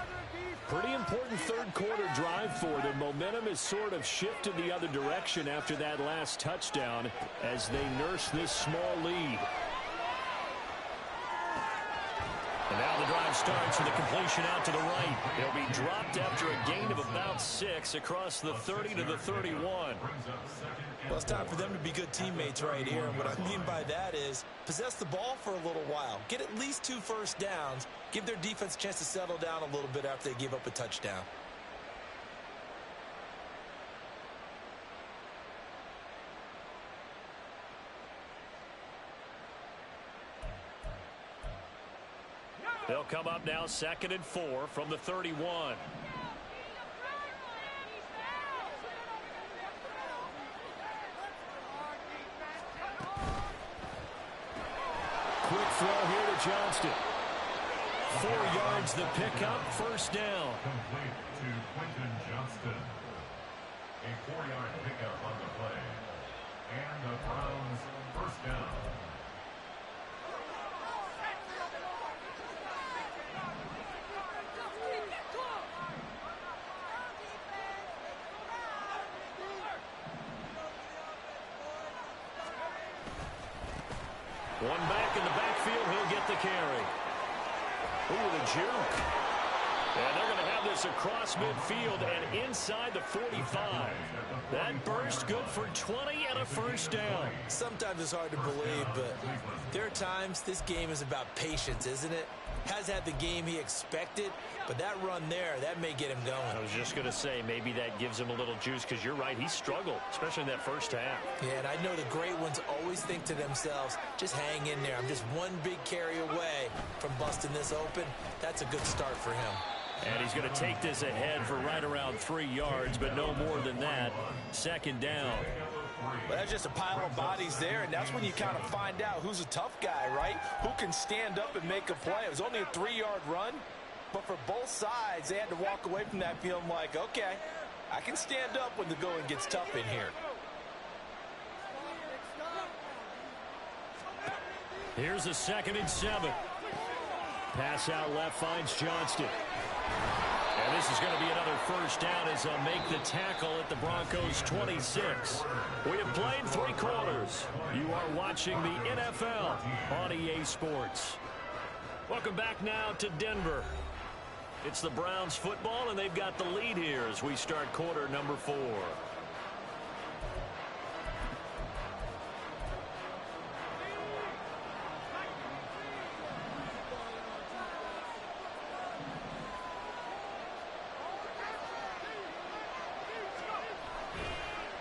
Pretty important third quarter drive for them. Momentum has sort of shifted the other direction after that last touchdown as they nurse this small lead. And now the drive starts with a completion out to the right. It'll be dropped after a gain of about 6 across the 30 to the 31. Well, it's time for them to be good teammates right here. And what I mean by that is possess the ball for a little while. Get at least 2 first downs. Give their defense a chance to settle down a little bit after they give up a touchdown. They'll come up now 2nd and 4 from the 31. Quick throw here to Johnston. 4 yards the pickup, first down. Complete to Quentin Johnston. A 4-yard pickup on the play. And the Browns first down. One back in the backfield, he'll get the carry. Ooh, the juke. And they're going to have this across midfield and inside the 45. That burst good for 20 and a first down. Sometimes it's hard to believe, but there are times this game is about patience, isn't it? Has had the game he expected, but that run there, that may get him going. I was just going to say, maybe that gives him a little juice, because you're right, he struggled, especially in that first half. Yeah, and I know the great ones always think to themselves, just hang in there. I'm just one big carry away from busting this open. That's a good start for him. And he's going to take this ahead for right around 3 yards, but no more than that. 2nd down. Well, that's just a pile of bodies there, and that's when you kind of find out who's a tough guy, right? Who can stand up and make a play. It was only a 3-yard run, but for both sides, they had to walk away from that feeling like, okay, I can stand up when the going gets tough in here. Here's a 2nd and 7. Pass out left finds Johnston. And this is going to be another first down as they'll make the tackle at the Broncos 26. We have played 3 quarters. You are watching the NFL on EA Sports. Welcome back now to Denver. It's the Browns football, and they've got the lead here as we start quarter number 4.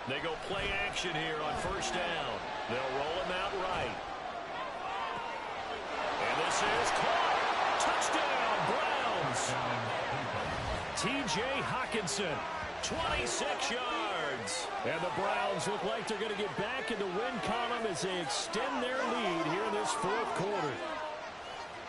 They go play action here on first down. They'll roll him out right. And this is caught. Touchdown, Browns. T.J. Hockenson, 26 yards. And the Browns look like they're going to get back in the win column as they extend their lead here in this 4th quarter.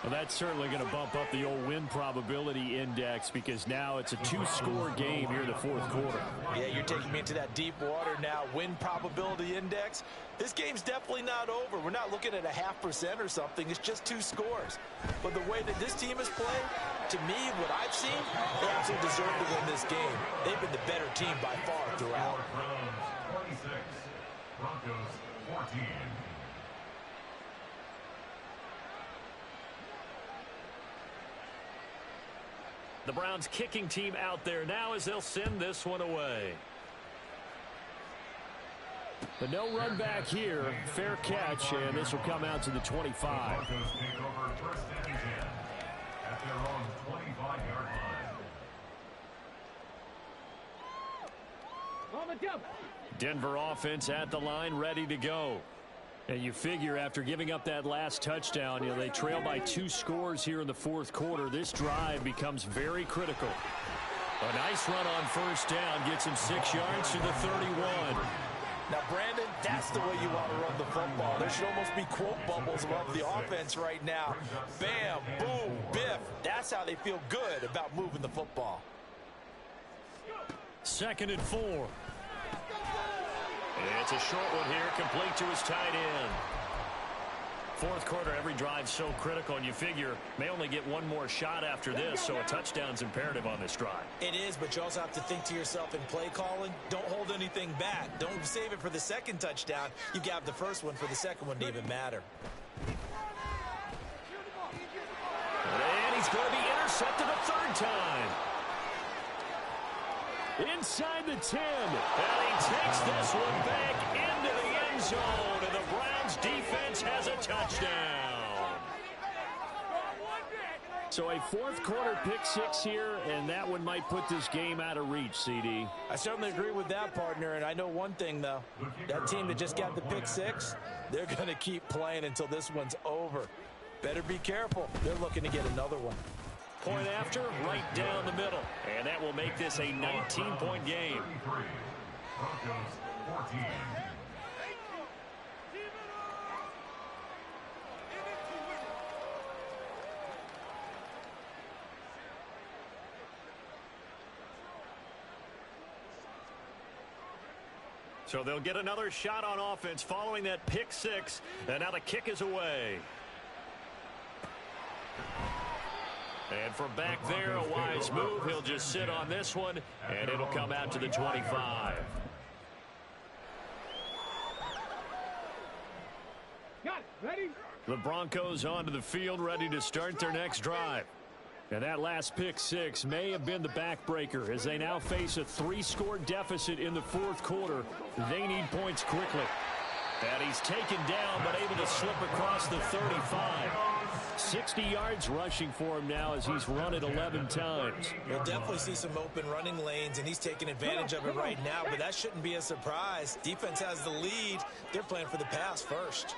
Well, that's certainly going to bump up the old win probability index because now it's a 2-score game here in the 4th quarter. Yeah, you're taking me into that deep water now. Win probability index. This game's definitely not over. We're not looking at a 0.5% or something. It's just 2 scores. But the way that this team has played, to me, what I've seen, they absolutely deserve to win this game. They've been the better team by far throughout. Browns 26, Broncos 14. The Browns kicking team out there now as they'll send this one away. But no run back here. Fair catch, and this will come out to the 25. Broncos take over first and 10 at their own 25-yard line. Denver offense at the line, ready to go. And you figure after giving up that last touchdown, they trail by 2 scores here in the fourth quarter. This drive becomes very critical. A nice run on first down gets him 6 yards to the 31. Now, Brandon, that's the way you want to run the football. There should almost be quote bubbles above the offense right now. Bam, boom, biff. That's how they feel good about moving the football. 2nd and 4. It's a short one here, complete to his tight end. Fourth quarter, every drive so critical, and you figure may only get one more shot after this, so a touchdown's imperative on this drive. It is, but you also have to think to yourself in play calling, don't hold anything back. Don't save it for the second touchdown. You got the first one for the second one to even matter. And he's going to be intercepted a 3rd time. Inside the 10. And he takes this one back into the end zone. And the Browns defense has a touchdown. So a fourth quarter pick 6 here, and that one might put this game out of reach, CD. I certainly agree with that, partner. And I know one thing, though. That team that just got the pick 6, they're going to keep playing until this one's over. Better be careful. They're looking to get another one. Point after, right down the middle. And that will make this a 19-point game. Broncos 14. So they'll get another shot on offense following that pick 6. And now the kick is away. And from back there, a wise move. He'll just sit on this one, and it'll come out to the 25. Ready? The Broncos onto the field, ready to start their next drive. And that last pick 6 may have been the backbreaker as they now face a 3-score deficit in the fourth quarter. They need points quickly. And he's taken down, but able to slip across the 35. 60 yards rushing for him now as he's run it 11 times. We'll definitely see some open running lanes, and he's taking advantage of it right now, but that shouldn't be a surprise. Defense has the lead. They're playing for the pass first.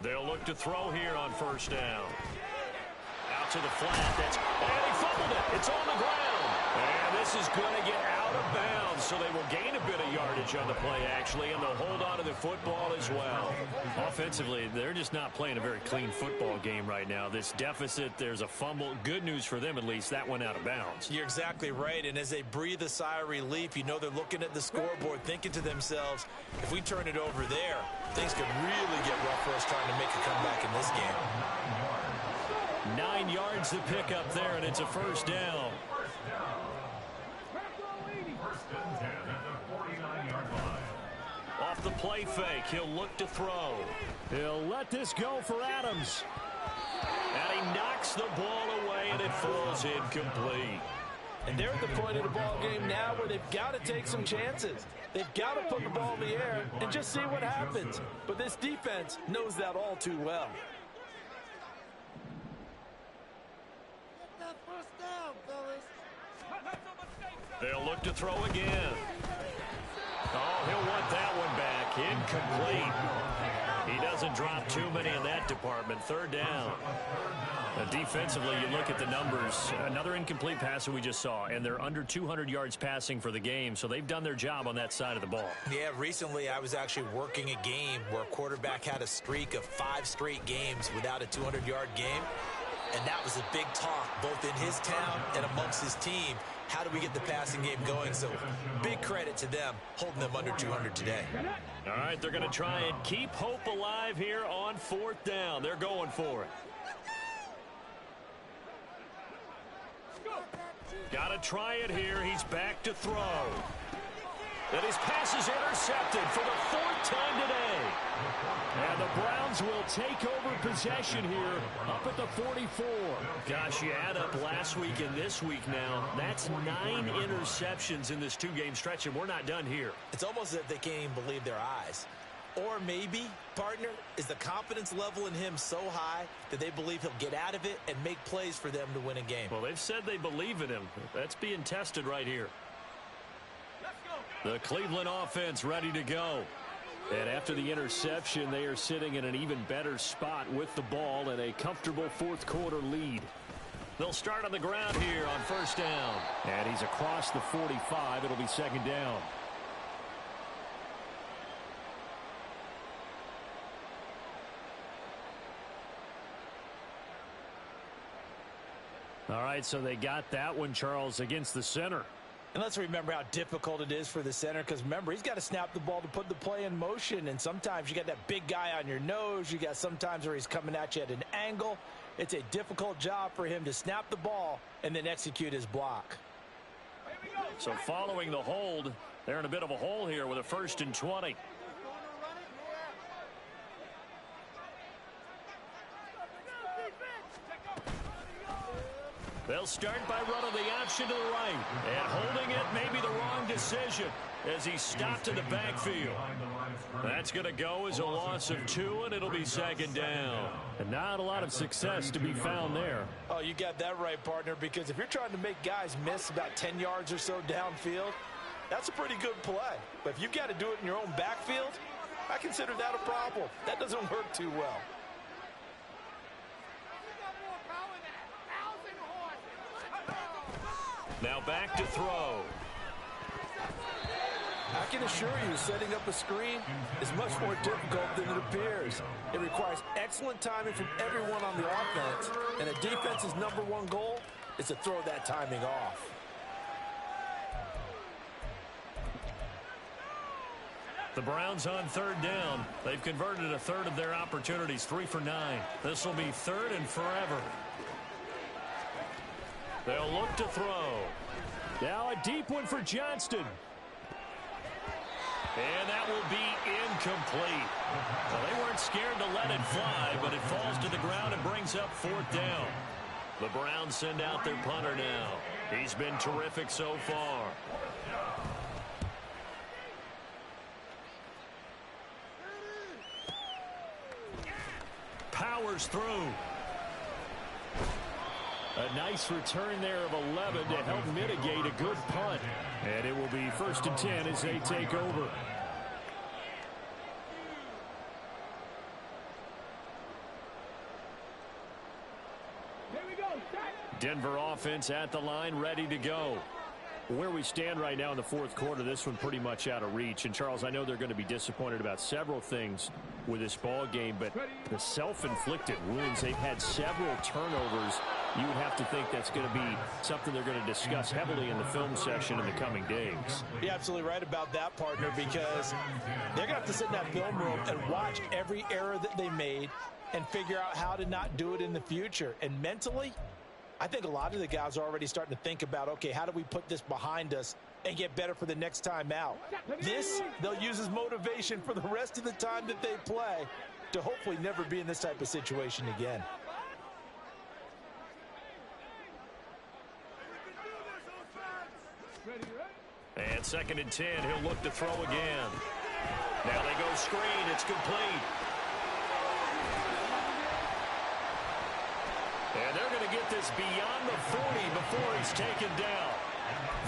They'll look to throw here on first down. Out to the flat. And he fumbled it. It's on the ground. And this is going to get out of bounds, so they will gain a bit of yardage on the play, actually, and they'll hold on to the football as well. Offensively, they're just not playing a very clean football game right now. This deficit, there's a fumble. Good news for them, at least. That went out of bounds. You're exactly right, and as they breathe a sigh of relief, you know they're looking at the scoreboard, thinking to themselves, if we turn it over there, things could really get rough for us trying to make a comeback in this game. 9 yards to pick up there, and it's a first down. First and 10 at the 49-yard line. Off the play fake, he'll look to throw. He'll let this go for Adams. And he knocks the ball away, and it falls incomplete. And they're at the point of the ball game now where they've got to take some chances. They've got to put the ball in the air and just see what happens. But this defense knows that all too well. They'll look to throw again. Oh, he'll want that one back. Incomplete. He doesn't drop too many in that department. Third down. Defensively, you look at the numbers. Another incomplete pass that we just saw, and they're under 200 yards passing for the game, so they've done their job on that side of the ball. Yeah, recently I was actually working a game where a quarterback had a streak of 5 straight games without a 200-yard game, and that was a big talk both in his town and amongst his team. How do we get the passing game going? So big credit to them holding them under 200 today. All right, they're going to try and keep hope alive here on fourth down. They're going for it. Got to try it here. He's back to throw. And his pass is intercepted for the 4th time today. And the Browns will take over possession here up at the 44. Gosh, you add up last week and this week now. That's 9 interceptions in this 2-game stretch, and we're not done here. It's almost as if they can't even believe their eyes. Or maybe, partner, is the confidence level in him so high that they believe he'll get out of it and make plays for them to win a game? Well, they've said they believe in him. That's being tested right here. The Cleveland offense ready to go. And after the interception, they are sitting in an even better spot with the ball and a comfortable fourth quarter lead. They'll start on the ground here on first down. And he's across the 45. It'll be second down. All right, so they got that one, Charles, against the center. And let's remember how difficult it is for the center, because remember, he's got to snap the ball to put the play in motion, and sometimes you got that big guy on your nose. You got sometimes where he's coming at you at an angle. It's a difficult job for him to snap the ball and then execute his block. So following the hold, they're in a bit of a hole here with a 1st and 20. They'll start by running the option to the right. And holding it may be the wrong decision as he stopped in the backfield. That's going to go as a loss of 2, and it'll be second down. And not a lot of success to be found there. Oh, you got that right, partner, because if you're trying to make guys miss about 10 yards or so downfield, that's a pretty good play. But if you've got to do it in your own backfield, I consider that a problem. That doesn't work too well. Now back to throw. I can assure you, setting up a screen is much more difficult than it appears. It requires excellent timing from everyone on the offense, and a defense's #1 goal is to throw that timing off. The Browns on 3rd down. They've converted a third of their opportunities, 3 for 9. This will be 3rd and forever. They'll look to throw. Now a deep one for Johnston. And that will be incomplete. Well, they weren't scared to let it fly, but it falls to the ground and brings up 4th down. The Browns send out their punter now. He's been terrific so far. Powers through. A nice return there of 11 to help mitigate a good punt. And it will be 1st and 10 as they take over. Here we go. Denver offense at the line, ready to go. Where we stand right now in the fourth quarter, this one pretty much out of reach. And, Charles, I know they're going to be disappointed about several things with this ball game, but the self-inflicted wounds, they've had several turnovers. You would have to think that's going to be something they're going to discuss heavily in the film session in the coming days. You're absolutely right about that, partner, because they're going to have to sit in that film room and watch every error that they made and figure out how to not do it in the future. And mentally, I think a lot of the guys are already starting to think about, okay, how do we put this behind us and get better for the next time out? This, they'll use as motivation for the rest of the time that they play to hopefully never be in this type of situation again. And 2nd and 10, he'll look to throw again. Now they go screen, it's complete. And they're going to get this beyond the 40 before he's taken down.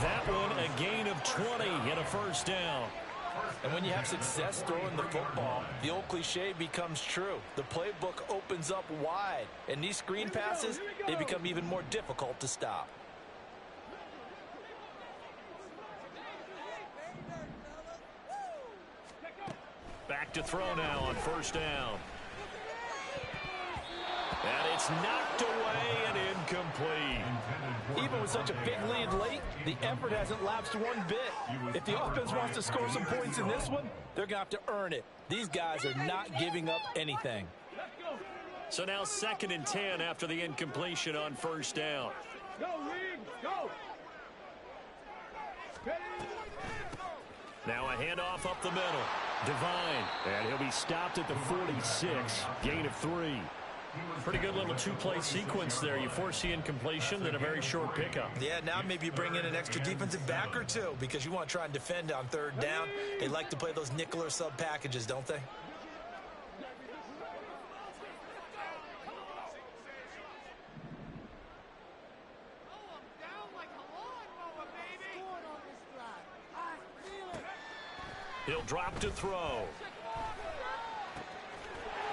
That one, a gain of 20 and a 1st down. And when you have success throwing the football, the old cliche becomes true. The playbook opens up wide. And these screen passes, they become even more difficult to stop. Back to throw now on 1st down. And it's knocked away and incomplete. Even with such a big lead late, the effort hasn't lapsed one bit. If the offense wants to score some points in this one, they're going to have to earn it. These guys are not giving up anything. So now 2nd and 10 after the incompletion on 1st down. Go, Reed, go. Now a handoff up the middle. Divine, and he'll be stopped at the 46, gain of 3. Pretty good little two-play sequence there. You force the incompletion, then a very short pickup. Yeah, now maybe you bring in an extra defensive back or two because you want to try and defend on third down. They like to play those nickel or sub packages, don't they? He'll drop to throw.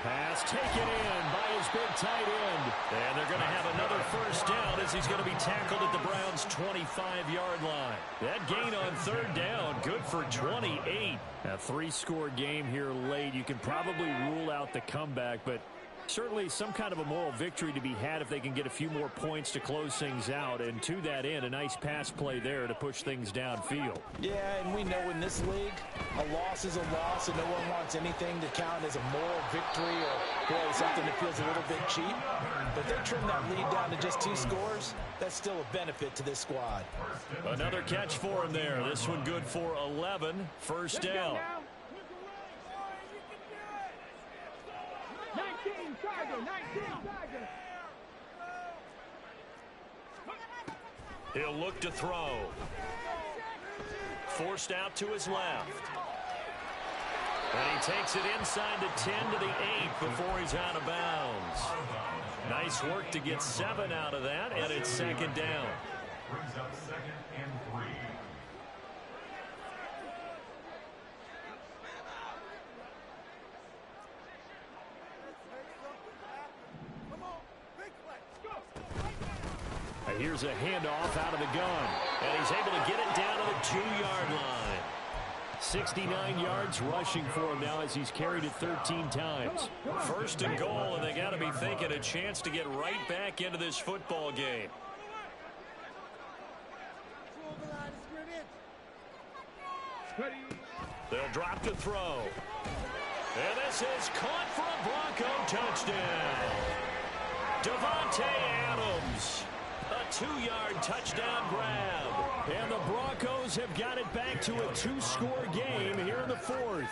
Pass taken in by his big tight end. And they're going to have another first down as he's going to be tackled at the Browns' 25-yard line. That gain on third down, good for 28. A three-score game here late. You can probably rule out the comeback, but certainly some kind of a moral victory to be had if they can get a few more points to close things out. And to that end, a nice pass play there to push things downfield. Yeah, and we know in this league, a loss is a loss, and no one wants anything to count as a moral victory or, boy, something that feels a little bit cheap. But if they trim that lead down to just 2 scores, that's still a benefit to this squad. Another catch for him there. This one good for 11. First down. 19, Tiger, 19, Tiger. He'll look to throw. Forced out to his left. And he takes it inside the 10 to the 8 before he's out of bounds. Nice work to get 7 out of that, and it's second down. Brings up 2nd and 3. Here's a handoff out of the gun. And he's able to get it down to the 2-yard line. 69 yards rushing for him now as he's carried it 13 times. First and goal, and they got to be thinking a chance to get right back into this football game. They'll drop to throw. And this is caught for a Bronco touchdown. Devontae Adams. A 2-yard touchdown grab. And the Broncos have got it back to a 2-score game here in the 4th.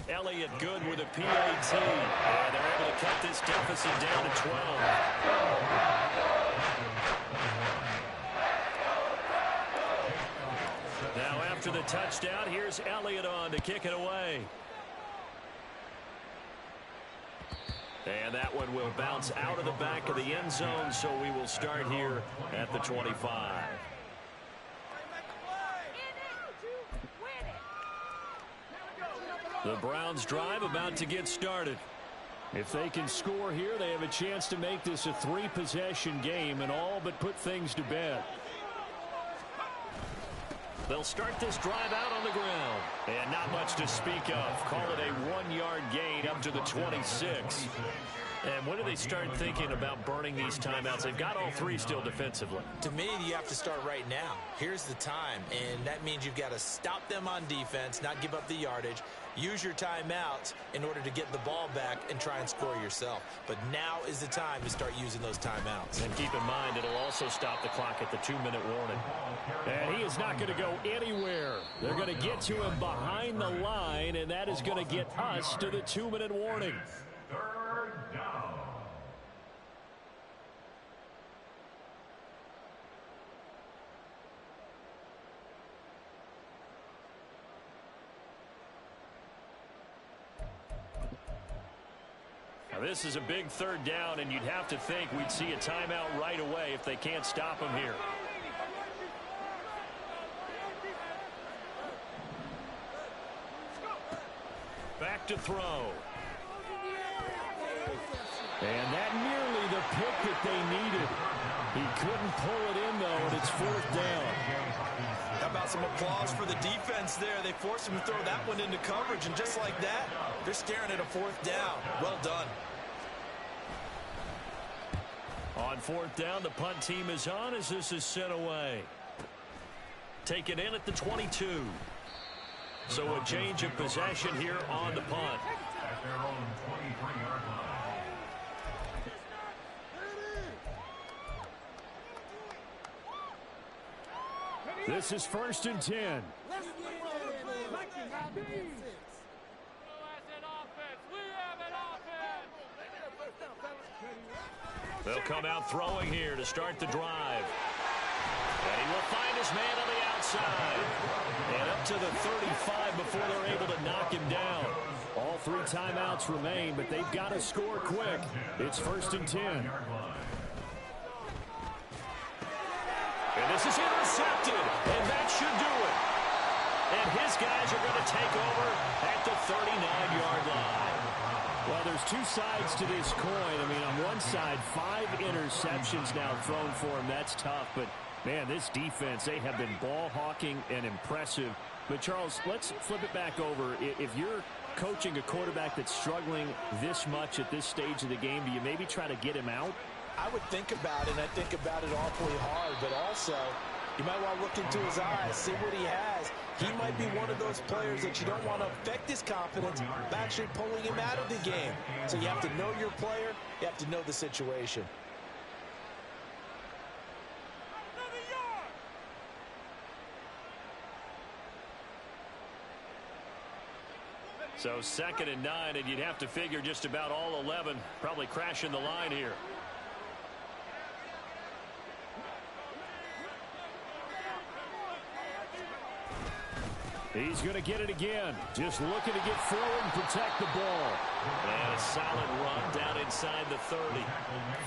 Elliott good with a PAT. And they're able to cut this deficit down to 12. Now after the touchdown, here's Elliott on to kick it away. And that one will bounce out of the back of the end zone, so we will start here at the 25. The Browns drive about to get started. If they can score here, they have a chance to make this a 3-possession game and all but put things to bed. They'll start this drive out on the ground. And not much to speak of. Call it a 1-yard gain up to the 26. And when do they start thinking about burning these timeouts? They've got all 3 still defensively. To me, you have to start right now. Here's the time, and that means you've got to stop them on defense, not give up the yardage, use your timeouts in order to get the ball back and try and score yourself. But now is the time to start using those timeouts. And keep in mind, it'll also stop the clock at the 2-minute warning. And he is not going to go anywhere. They're going to get to him behind the line, and that is going to get us to the 2-minute warning. 3rd down. Now this is a big 3rd down, and you'd have to think we'd see a timeout right away if they can't stop him here. Back to throw. And that nearly the pick that they needed. He couldn't pull it in, though, and it's 4th down. How about some applause for the defense there? They forced him to throw that one into coverage, and just like that, they're staring at a 4th down. Well done. On 4th down, the punt team is on as this is sent away. Taken in at the 22. So a change of possession here on the punt. At their own 23-yard line. This is 1st and 10. They'll come out throwing here to start the drive. And he will find his man on the outside. And up to the 35 before they're able to knock him down. All 3 timeouts remain, but they've got to score quick. It's 1st and 10. And this is intercepted, and that should do it. And his guys are going to take over at the 39-yard line. Well, there's 2 sides to this coin. I mean, on one side, 5 interceptions now thrown for him. That's tough, but man, this defense, they have been ball hawking and impressive. But, Charles, let's flip it back over. If you're coaching a quarterback that's struggling this much at this stage of the game, do you maybe try to get him out? I would think about it, and I think about it awfully hard, but also you might want to look into his eyes, see what he has. He might be one of those players that you don't want to affect his confidence by actually pulling him out of the game. So you have to know your player, you have to know the situation. So 2nd and 9, and you'd have to figure just about all 11 probably crashing the line here. He's going to get it again. Just looking to get forward and protect the ball. And a solid run down inside the 30.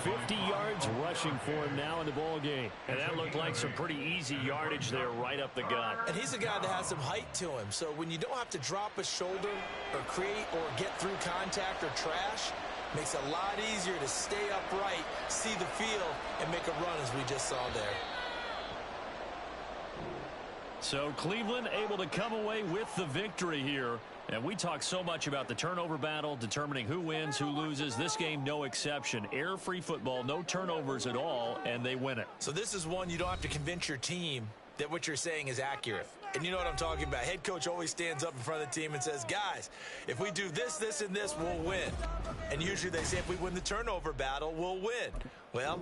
50 yards rushing for him now in the ball game. And that looked like some pretty easy yardage there right up the gut. And he's a guy that has some height to him. So when you don't have to drop a shoulder or create or get through contact or trash, makes it a lot easier to stay upright, see the field, and make a run as we just saw there. So Cleveland able to come away with the victory here. And we talk so much about the turnover battle, determining who wins, who loses. This game, no exception. Error-free football, no turnovers at all, and they win it. So this is one you don't have to convince your team that what you're saying is accurate. And you know what I'm talking about. Head coach always stands up in front of the team and says, guys, if we do this, this, and this, we'll win. And usually they say if we win the turnover battle, we'll win. Well,